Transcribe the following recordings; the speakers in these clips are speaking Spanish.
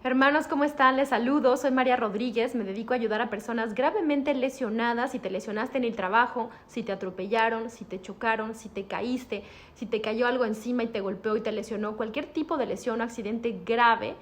Hermanos, ¿cómo están? Les saludo, soy María Rodríguez, me dedico a ayudar a personas gravemente lesionadas. Si te lesionaste en el trabajo, si te atropellaron, si te chocaron, si te caíste, si te cayó algo encima y te golpeó y te lesionó, cualquier tipo de lesión o accidente grave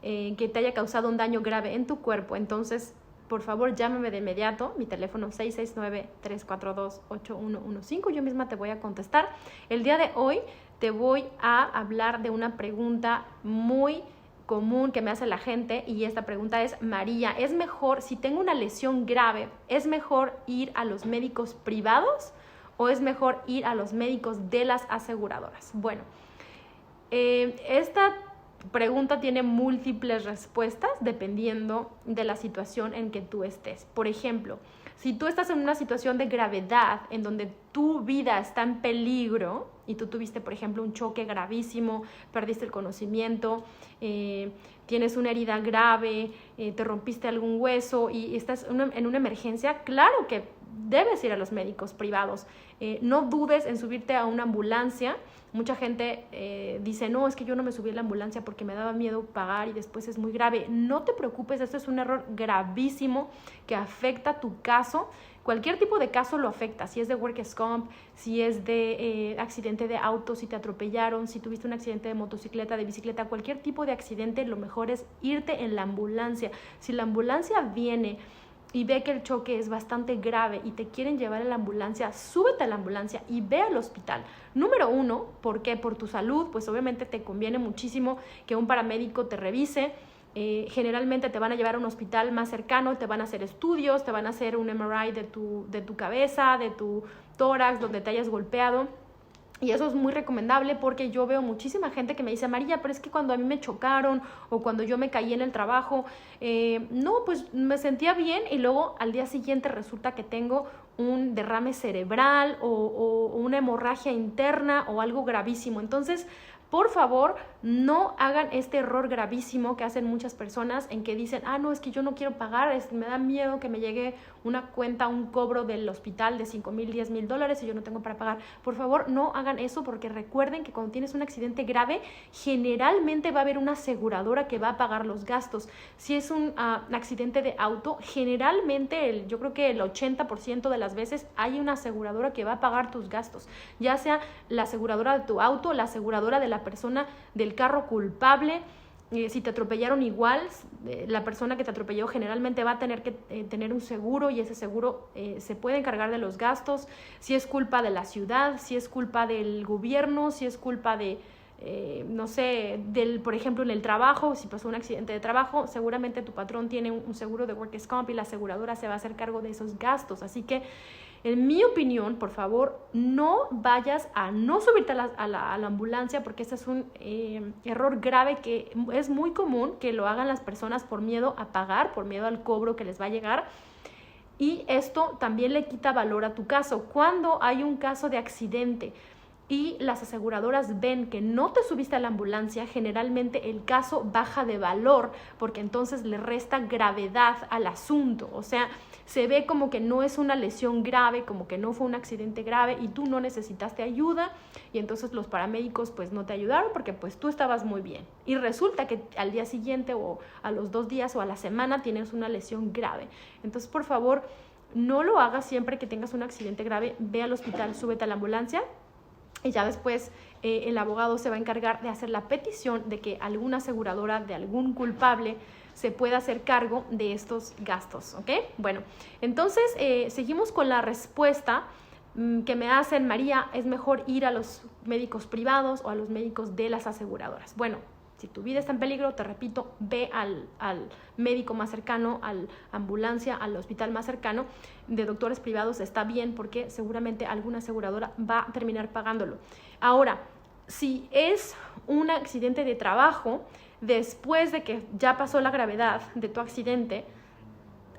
que te haya causado un daño grave en tu cuerpo, entonces por favor llámame de inmediato, mi teléfono 669-342-8115, yo misma te voy a contestar. El día de hoy te voy a hablar de una pregunta muy común que me hace la gente, y esta pregunta es: María, ¿es mejor, si tengo una lesión grave, es mejor ir a los médicos privados o es mejor ir a los médicos de las aseguradoras? Bueno, esta pregunta tiene múltiples respuestas dependiendo de la situación en que tú estés. Por ejemplo, si tú estás en una situación de gravedad en donde tu vida está en peligro y tú tuviste, por ejemplo, un choque gravísimo, perdiste el conocimiento, tienes una herida grave, te rompiste algún hueso y estás en una emergencia, claro que debes ir a los médicos privados. No dudes en subirte a una ambulancia. Mucha gente dice: no, es que yo no me subí a la ambulancia porque me daba miedo pagar y después es muy grave. No te preocupes, esto es un error gravísimo que afecta tu caso. Cualquier tipo de caso lo afecta, si es de workers' comp, si es de accidente de auto, si te atropellaron, si tuviste un accidente de motocicleta, de bicicleta, cualquier tipo de accidente, lo mejor es irte en la ambulancia. Si la ambulancia viene y ve que el choque es bastante grave y te quieren llevar a la ambulancia, súbete a la ambulancia y ve al hospital. Número uno, ¿por qué? Por tu salud, pues obviamente te conviene muchísimo que un paramédico te revise. Generalmente te van a llevar a un hospital más cercano, te van a hacer estudios, te van a hacer un MRI de tu cabeza, de tu tórax, donde te hayas golpeado. Y eso es muy recomendable porque yo veo muchísima gente que me dice: María, pero es que cuando a mí me chocaron o cuando yo me caí en el trabajo, no, pues me sentía bien y luego al día siguiente resulta que tengo un derrame cerebral o una hemorragia interna o algo gravísimo. Entonces, por favor, no hagan este error gravísimo que hacen muchas personas en que dicen: no, es que yo no quiero pagar, me da miedo que me llegue una cuenta, un cobro del hospital de $5,000, $10,000 y yo no tengo para pagar. Por favor, no hagan eso, porque recuerden que cuando tienes un accidente grave, generalmente va a haber una aseguradora que va a pagar los gastos. Si es un accidente de auto, generalmente yo creo que el 80% de las veces hay una aseguradora que va a pagar tus gastos, ya sea la aseguradora de tu auto, la aseguradora de la persona del carro culpable. Si te atropellaron igual, la persona que te atropelló generalmente va a tener que tener un seguro, y ese seguro se puede encargar de los gastos. Si es culpa de la ciudad, si es culpa del gobierno, si es culpa de no sé, por ejemplo, en el trabajo, si pasó un accidente de trabajo, seguramente tu patrón tiene un seguro de workers' comp y la aseguradora se va a hacer cargo de esos gastos. Así que, en mi opinión, por favor, no vayas a no subirte a la ambulancia, porque ese es un error grave que es muy común que lo hagan las personas por miedo a pagar, por miedo al cobro que les va a llegar. Y esto también le quita valor a tu caso. Cuando hay un caso de accidente y las aseguradoras ven que no te subiste a la ambulancia, generalmente el caso baja de valor, porque entonces le resta gravedad al asunto. O sea, se ve como que no es una lesión grave, como que no fue un accidente grave y tú no necesitaste ayuda, y entonces los paramédicos pues no te ayudaron porque pues tú estabas muy bien. Y resulta que al día siguiente o a los 2 días o a la semana tienes una lesión grave. Entonces, por favor, no lo hagas. Siempre que tengas un accidente grave, ve al hospital, súbete a la ambulancia. Y ya después el abogado se va a encargar de hacer la petición de que alguna aseguradora de algún culpable se pueda hacer cargo de estos gastos, ¿ok? Bueno, entonces seguimos con la respuesta que me hacen: María, ¿es mejor ir a los médicos privados o a los médicos de las aseguradoras? Bueno, si tu vida está en peligro, te repito, ve al médico más cercano, a la ambulancia, al hospital más cercano. De doctores privados está bien, porque seguramente alguna aseguradora va a terminar pagándolo. Ahora, si es un accidente de trabajo, después de que ya pasó la gravedad de tu accidente,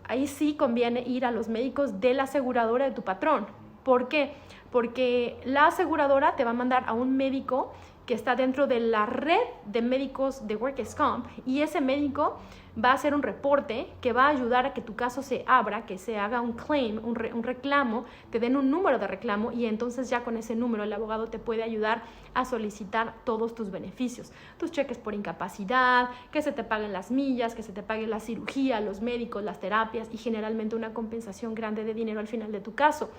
ahí sí conviene ir a los médicos de la aseguradora de tu patrón. ¿Por qué? Porque la aseguradora te va a mandar a un médico que está dentro de la red de médicos de Workers' Comp, y ese médico va a hacer un reporte que va a ayudar a que tu caso se abra, que se haga un claim, un reclamo, te den un número de reclamo, y entonces ya con ese número el abogado te puede ayudar a solicitar todos tus beneficios, tus cheques por incapacidad, que se te paguen las millas, que se te pague la cirugía, los médicos, las terapias, y generalmente una compensación grande de dinero al final de tu caso.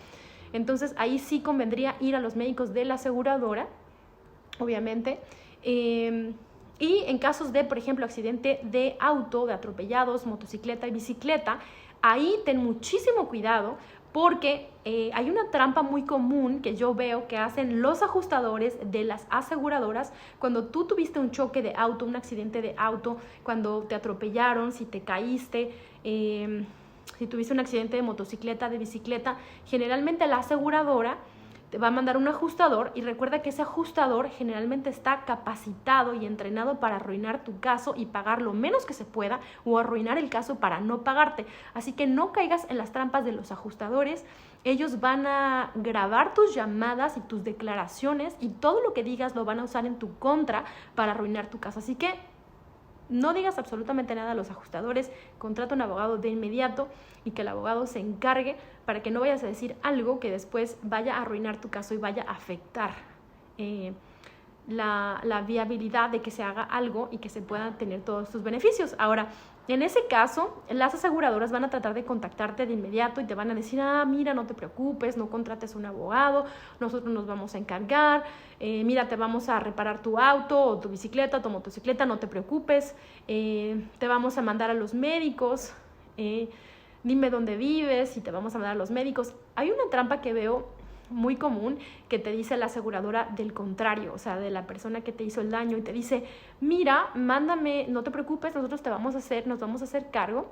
Entonces ahí sí convendría ir a los médicos de la aseguradora, obviamente. Y en casos de, por ejemplo, accidente de auto, de atropellados, motocicleta y bicicleta, ahí ten muchísimo cuidado, porque hay una trampa muy común que yo veo que hacen los ajustadores de las aseguradoras cuando tú tuviste un choque de auto, un accidente de auto, cuando te atropellaron, si te caíste, si tuviste un accidente de motocicleta, de bicicleta. Generalmente la aseguradora te va a mandar un ajustador, y recuerda que ese ajustador generalmente está capacitado y entrenado para arruinar tu caso y pagar lo menos que se pueda, o arruinar el caso para no pagarte. Así que no caigas en las trampas de los ajustadores. Ellos van a grabar tus llamadas y tus declaraciones, y todo lo que digas lo van a usar en tu contra para arruinar tu caso. Así que no digas absolutamente nada a los ajustadores, contrata un abogado de inmediato y que el abogado se encargue, para que no vayas a decir algo que después vaya a arruinar tu caso y vaya a afectar la viabilidad de que se haga algo y que se puedan tener todos tus beneficios. Ahora, en ese caso, las aseguradoras van a tratar de contactarte de inmediato y te van a decir, mira, no te preocupes, no contrates un abogado, nosotros nos vamos a encargar, mira, te vamos a reparar tu auto o tu bicicleta, tu motocicleta, no te preocupes, te vamos a mandar a los médicos, dime dónde vives y te vamos a mandar a los médicos. Hay una trampa que veo muy común que te dice la aseguradora del contrario, o sea, de la persona que te hizo el daño, y te dice, mira, mándame, no te preocupes, nosotros nos vamos a hacer cargo,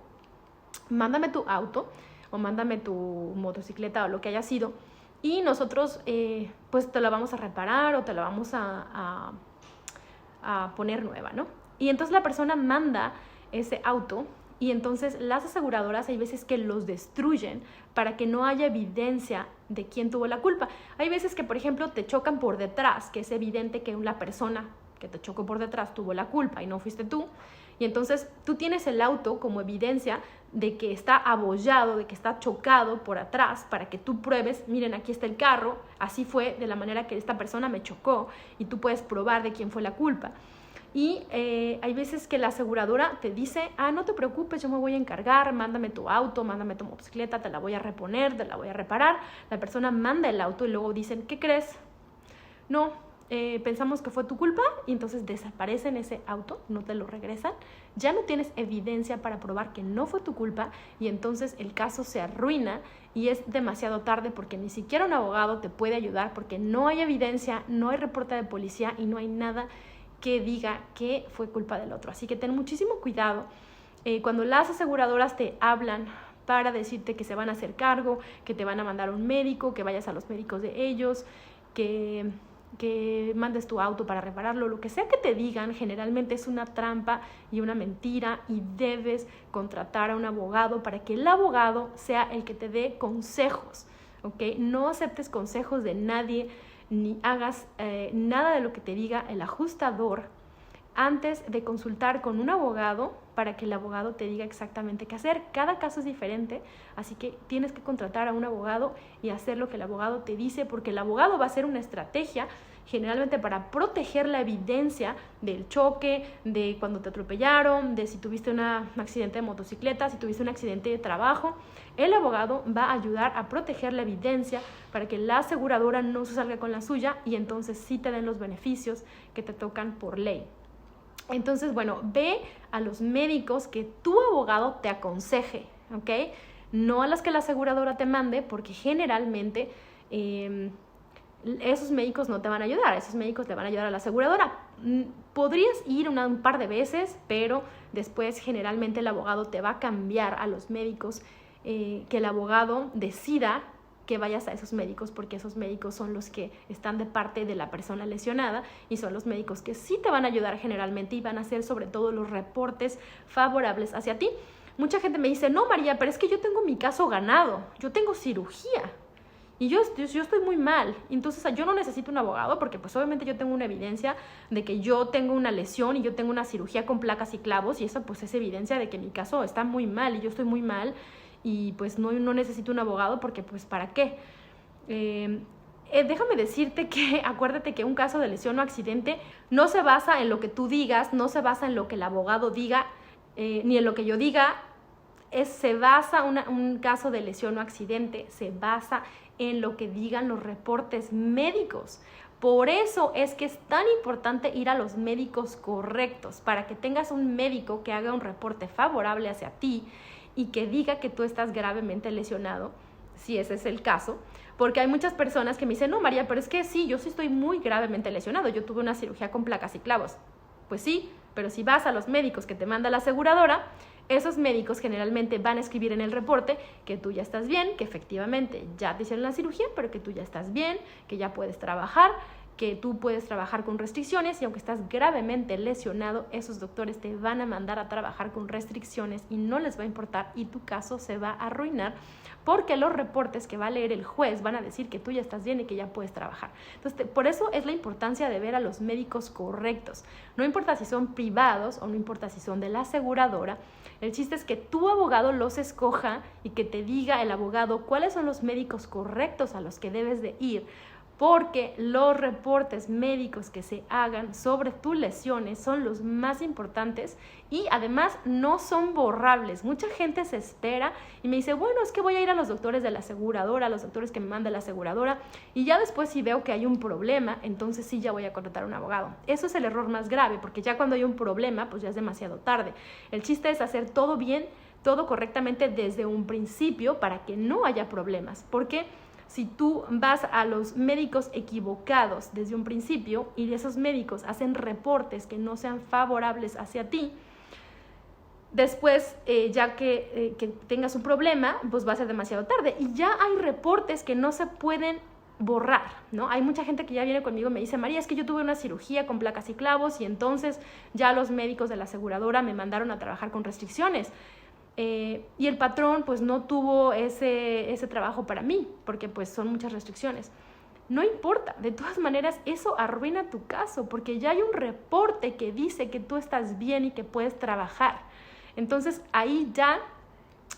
mándame tu auto o mándame tu motocicleta o lo que haya sido, y nosotros pues te la vamos a reparar o te la vamos a poner nueva, ¿no? Y entonces la persona manda ese auto, y entonces las aseguradoras hay veces que los destruyen para que no haya evidencia de quién tuvo la culpa. Hay veces que, por ejemplo, te chocan por detrás, que es evidente que la persona que te chocó por detrás tuvo la culpa y no fuiste tú. Y entonces tú tienes el auto como evidencia de que está abollado, de que está chocado por atrás, para que tú pruebes, miren, aquí está el carro, así fue de la manera que esta persona me chocó, y tú puedes probar de quién fue la culpa. Y hay veces que la aseguradora te dice, no te preocupes, yo me voy a encargar, mándame tu auto, mándame tu motocicleta, te la voy a reponer, te la voy a reparar. La persona manda el auto y luego dicen, ¿qué crees? No, pensamos que fue tu culpa, y entonces desaparecen ese auto, no te lo regresan. Ya no tienes evidencia para probar que no fue tu culpa, y entonces el caso se arruina y es demasiado tarde, porque ni siquiera un abogado te puede ayudar, porque no hay evidencia, no hay reporte de policía y no hay nada que diga que fue culpa del otro. Así que ten muchísimo cuidado cuando las aseguradoras te hablan para decirte que se van a hacer cargo, que te van a mandar a un médico, que vayas a los médicos de ellos, que mandes tu auto para repararlo. Lo que sea que te digan, generalmente es una trampa y una mentira, y debes contratar a un abogado para que el abogado sea el que te dé consejos, ¿ok? No aceptes consejos de nadie, ni hagas nada de lo que te diga el ajustador antes de consultar con un abogado, para que el abogado te diga exactamente qué hacer. Cada caso es diferente, así que tienes que contratar a un abogado y hacer lo que el abogado te dice, porque el abogado va a hacer una estrategia generalmente para proteger la evidencia del choque, de cuando te atropellaron, de si tuviste un accidente de motocicleta, si tuviste un accidente de trabajo. El abogado va a ayudar a proteger la evidencia para que la aseguradora no se salga con la suya, y entonces sí te den los beneficios que te tocan por ley. Entonces, bueno, ve a los médicos que tu abogado te aconseje, ¿ok? No a las que la aseguradora te mande, porque generalmente esos médicos no te van a ayudar, esos médicos le van a ayudar a la aseguradora. Podrías ir un par de veces, pero después generalmente el abogado te va a cambiar a los médicos que el abogado decida que vayas a esos médicos, porque esos médicos son los que están de parte de la persona lesionada, y son los médicos que sí te van a ayudar generalmente, y van a hacer sobre todo los reportes favorables hacia ti. Mucha gente me dice, no, María, pero es que yo tengo mi caso ganado, yo tengo cirugía. y yo estoy muy mal. Entonces yo no necesito un abogado porque pues obviamente yo tengo una evidencia de que yo tengo una lesión y yo tengo una cirugía con placas y clavos, y eso pues es evidencia de que mi caso está muy mal y yo estoy muy mal, y pues no necesito un abogado porque pues ¿para qué? Déjame decirte que acuérdate que un caso de lesión o accidente no se basa en lo que tú digas, no se basa en lo que el abogado diga, ni en lo que yo diga. Se basa un caso de lesión o accidente, se basa en lo que digan los reportes médicos. Por eso es que es tan importante ir a los médicos correctos, para que tengas un médico que haga un reporte favorable hacia ti y que diga que tú estás gravemente lesionado, si ese es el caso. Porque hay muchas personas que me dicen, no, María, pero es que sí, yo sí estoy muy gravemente lesionado, yo tuve una cirugía con placas y clavos. Pues sí, pero si vas a los médicos que te manda la aseguradora, esos médicos generalmente van a escribir en el reporte que tú ya estás bien, que efectivamente ya te hicieron la cirugía, pero que tú ya estás bien, que ya puedes trabajar, que tú puedes trabajar con restricciones, y aunque estás gravemente lesionado, esos doctores te van a mandar a trabajar con restricciones y no les va a importar, y tu caso se va a arruinar porque los reportes que va a leer el juez van a decir que tú ya estás bien y que ya puedes trabajar. Entonces, por eso es la importancia de ver a los médicos correctos. No importa si son privados o no importa si son de la aseguradora, el chiste es que tu abogado los escoja y que te diga el abogado cuáles son los médicos correctos a los que debes de ir, porque los reportes médicos que se hagan sobre tus lesiones son los más importantes y además no son borrables. Mucha gente se espera y me dice, bueno, es que voy a ir a los doctores de la aseguradora, a los doctores que me manda la aseguradora, y ya después si veo que hay un problema, entonces sí ya voy a contratar a un abogado. Eso es el error más grave, porque ya cuando hay un problema, pues ya es demasiado tarde. El chiste es hacer todo bien, todo correctamente desde un principio para que no haya problemas, porque si tú vas a los médicos equivocados desde un principio y esos médicos hacen reportes que no sean favorables hacia ti, después ya que tengas un problema, pues va a ser demasiado tarde. Y ya hay reportes que no se pueden borrar, ¿no? Hay mucha gente que ya viene conmigo y me dice, María, es que yo tuve una cirugía con placas y clavos y entonces ya los médicos de la aseguradora me mandaron a trabajar con restricciones. Y el patrón pues no tuvo ese trabajo para mí, porque pues son muchas restricciones. No importa, de todas maneras eso arruina tu caso, porque ya hay un reporte que dice que tú estás bien y que puedes trabajar. Entonces ahí ya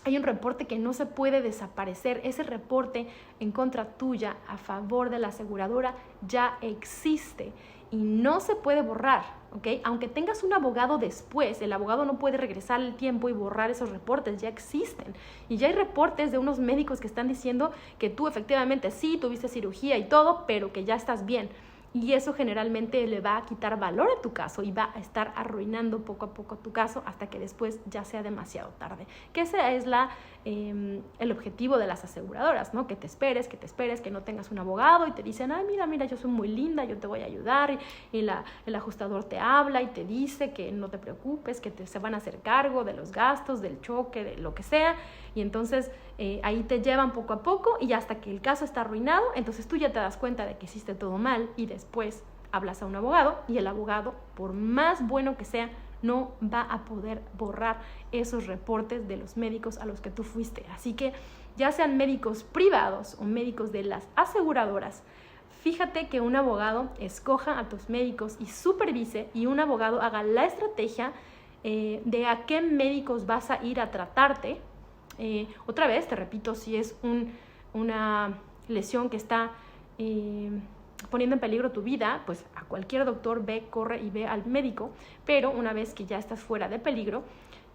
hay un reporte que no se puede desaparecer. Ese reporte en contra tuya a favor de la aseguradora ya existe y no se puede borrar, ¿ok? Aunque tengas un abogado después, el abogado no puede regresar el tiempo y borrar esos reportes, ya existen. Y ya hay reportes de unos médicos que están diciendo que tú efectivamente sí tuviste cirugía y todo, pero que ya estás bien. Y eso generalmente le va a quitar valor a tu caso y va a estar arruinando poco a poco tu caso hasta que después ya sea demasiado tarde. Que ese es el objetivo de las aseguradoras, ¿no? Que te esperes, que no tengas un abogado y te dicen, ay, mira, yo soy muy linda, yo te voy a ayudar. Y el ajustador te habla y te dice que no te preocupes, que se van a hacer cargo de los gastos, del choque, de lo que sea. Y entonces ahí te llevan poco a poco y hasta que el caso está arruinado, entonces tú ya te das cuenta de que hiciste todo mal y después hablas a un abogado y el abogado, por más bueno que sea, no va a poder borrar esos reportes de los médicos a los que tú fuiste. Así que ya sean médicos privados o médicos de las aseguradoras, fíjate que un abogado escoja a tus médicos y supervise, y un abogado haga la estrategia de a qué médicos vas a ir a tratarte. Otra vez, te repito, si es una lesión que está poniendo en peligro tu vida, pues a cualquier doctor corre y ve al médico, pero una vez que ya estás fuera de peligro,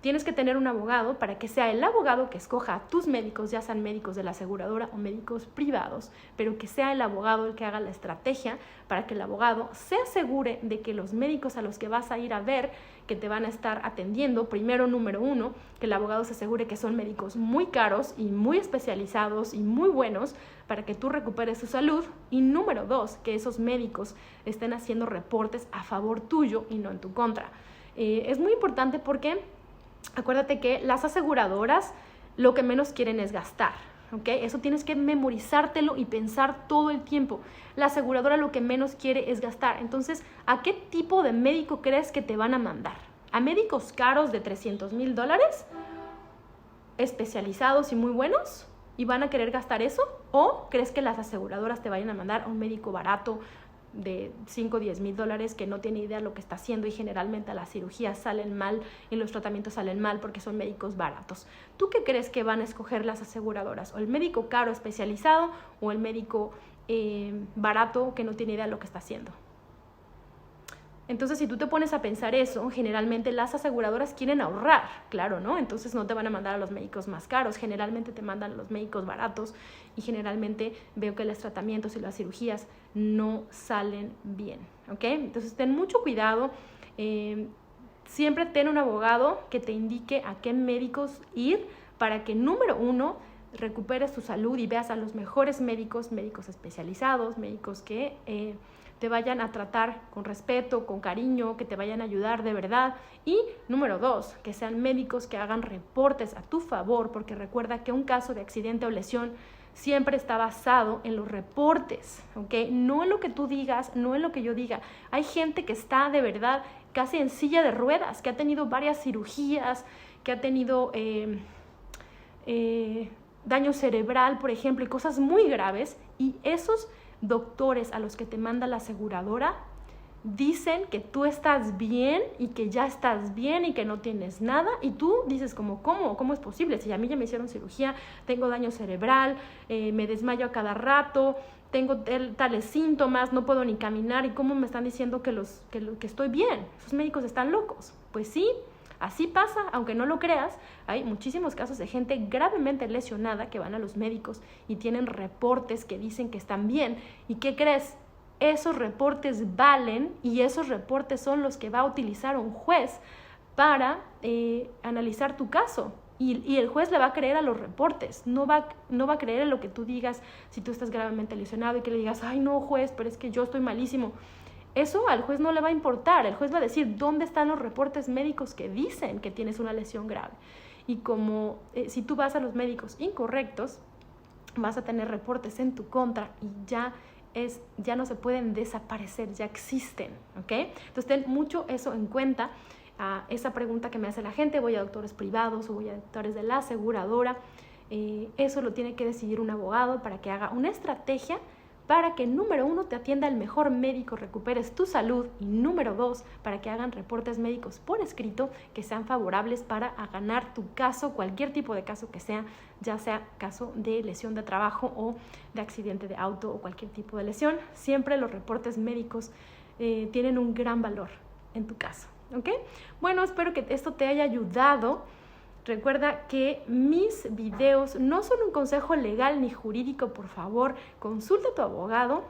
tienes que tener un abogado para que sea el abogado que escoja a tus médicos, ya sean médicos de la aseguradora o médicos privados, pero que sea el abogado el que haga la estrategia para que el abogado se asegure de que los médicos a los que vas a ir a ver, que te van a estar atendiendo, primero, número uno, que el abogado se asegure que son médicos muy caros y muy especializados y muy buenos para que tú recuperes tu salud, y número dos, que esos médicos estén haciendo reportes a favor tuyo y no en tu contra. Es muy importante porque acuérdate que las aseguradoras lo que menos quieren es gastar, ¿ok? Eso tienes que memorizártelo y pensar todo el tiempo. La aseguradora lo que menos quiere es gastar. Entonces, ¿a qué tipo de médico crees que te van a mandar? ¿A médicos caros de $300,000? ¿Especializados y muy buenos? y van a querer gastar eso? ¿O crees que las aseguradoras te vayan a mandar a un médico barato de 5 o 10 mil dólares que no tiene idea de lo que está haciendo y generalmente las cirugías salen mal y los tratamientos salen mal porque son médicos baratos? ¿Tú qué crees que van a escoger las aseguradoras? ¿O el médico caro especializado o el médico barato que no tiene idea de lo que está haciendo? Entonces, si tú te pones a pensar eso, generalmente las aseguradoras quieren ahorrar, claro, ¿no? Entonces no te van a mandar a los médicos más caros, generalmente te mandan a los médicos baratos y generalmente veo que los tratamientos y las cirugías no salen bien, ¿ok? Entonces ten mucho cuidado, siempre ten un abogado que te indique a qué médicos ir para que, número uno, recuperes tu salud y veas a los mejores médicos, médicos especializados, médicos que te vayan a tratar con respeto, con cariño, que te vayan a ayudar de verdad. Y número dos, que sean médicos que hagan reportes a tu favor, porque recuerda que un caso de accidente o lesión siempre está basado en los reportes, ¿ok? No en lo que tú digas, no en lo que yo diga. Hay gente que está de verdad casi en silla de ruedas, que ha tenido varias cirugías, que ha tenido daño cerebral, por ejemplo, y cosas muy graves, y esos doctores a los que te manda la aseguradora dicen que tú estás bien y que ya estás bien y que no tienes nada, y tú dices como, ¿cómo es posible? Si a mí ya me hicieron cirugía, tengo daño cerebral, me desmayo a cada rato, tengo tales síntomas, no puedo ni caminar, y cómo me están diciendo que estoy bien. Esos médicos están locos. Pues sí, así pasa, aunque no lo creas. Hay muchísimos casos de gente gravemente lesionada que van a los médicos y tienen reportes que dicen que están bien. ¿Y qué crees? Esos reportes valen, y esos reportes son los que va a utilizar un juez para analizar tu caso. Y el juez le va a creer a los reportes, no va a creer en lo que tú digas si tú estás gravemente lesionado y que le digas, ay no juez, pero es que yo estoy malísimo. Eso al juez no le va a importar. El juez va a decir dónde están los reportes médicos que dicen que tienes una lesión grave. Y como si tú vas a los médicos incorrectos, vas a tener reportes en tu contra y ya no se pueden desaparecer, ya existen, ¿ok? Entonces ten mucho eso en cuenta. Esa pregunta que me hace la gente, voy a doctores privados o voy a doctores de la aseguradora, eso lo tiene que decidir un abogado para que haga una estrategia para que, número uno, te atienda el mejor médico, recuperes tu salud, y número dos, para que hagan reportes médicos por escrito que sean favorables para ganar tu caso, cualquier tipo de caso que sea, ya sea caso de lesión de trabajo o de accidente de auto o cualquier tipo de lesión. Siempre los reportes médicos tienen un gran valor en tu caso, ¿ok? Bueno, espero que esto te haya ayudado. Recuerda que mis videos no son un consejo legal ni jurídico. Por favor, consulta a tu abogado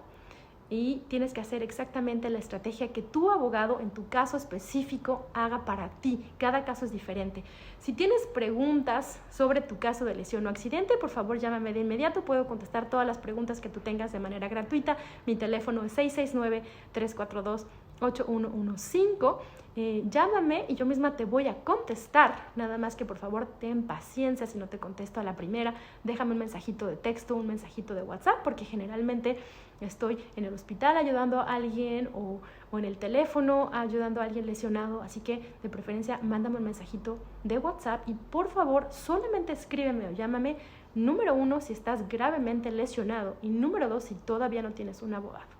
y tienes que hacer exactamente la estrategia que tu abogado en tu caso específico haga para ti. Cada caso es diferente. Si tienes preguntas sobre tu caso de lesión o accidente, por favor llámame de inmediato. Puedo contestar todas las preguntas que tú tengas de manera gratuita. Mi teléfono es 669-342-8115. Llámame y yo misma te voy a contestar. Nada más que por favor ten paciencia si no te contesto a la primera. Déjame un mensajito de texto, un mensajito de WhatsApp, porque generalmente estoy en el hospital ayudando a alguien o en el teléfono ayudando a alguien lesionado. Así que de preferencia mándame un mensajito de WhatsApp y por favor solamente escríbeme o llámame, número uno, si estás gravemente lesionado, y número dos, si todavía no tienes un abogado.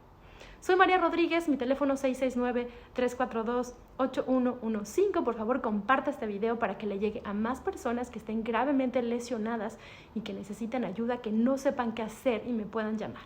Soy María Rodríguez, mi teléfono 669-342-8115. Por favor, comparte este video para que le llegue a más personas que estén gravemente lesionadas y que necesitan ayuda, que no sepan qué hacer y me puedan llamar.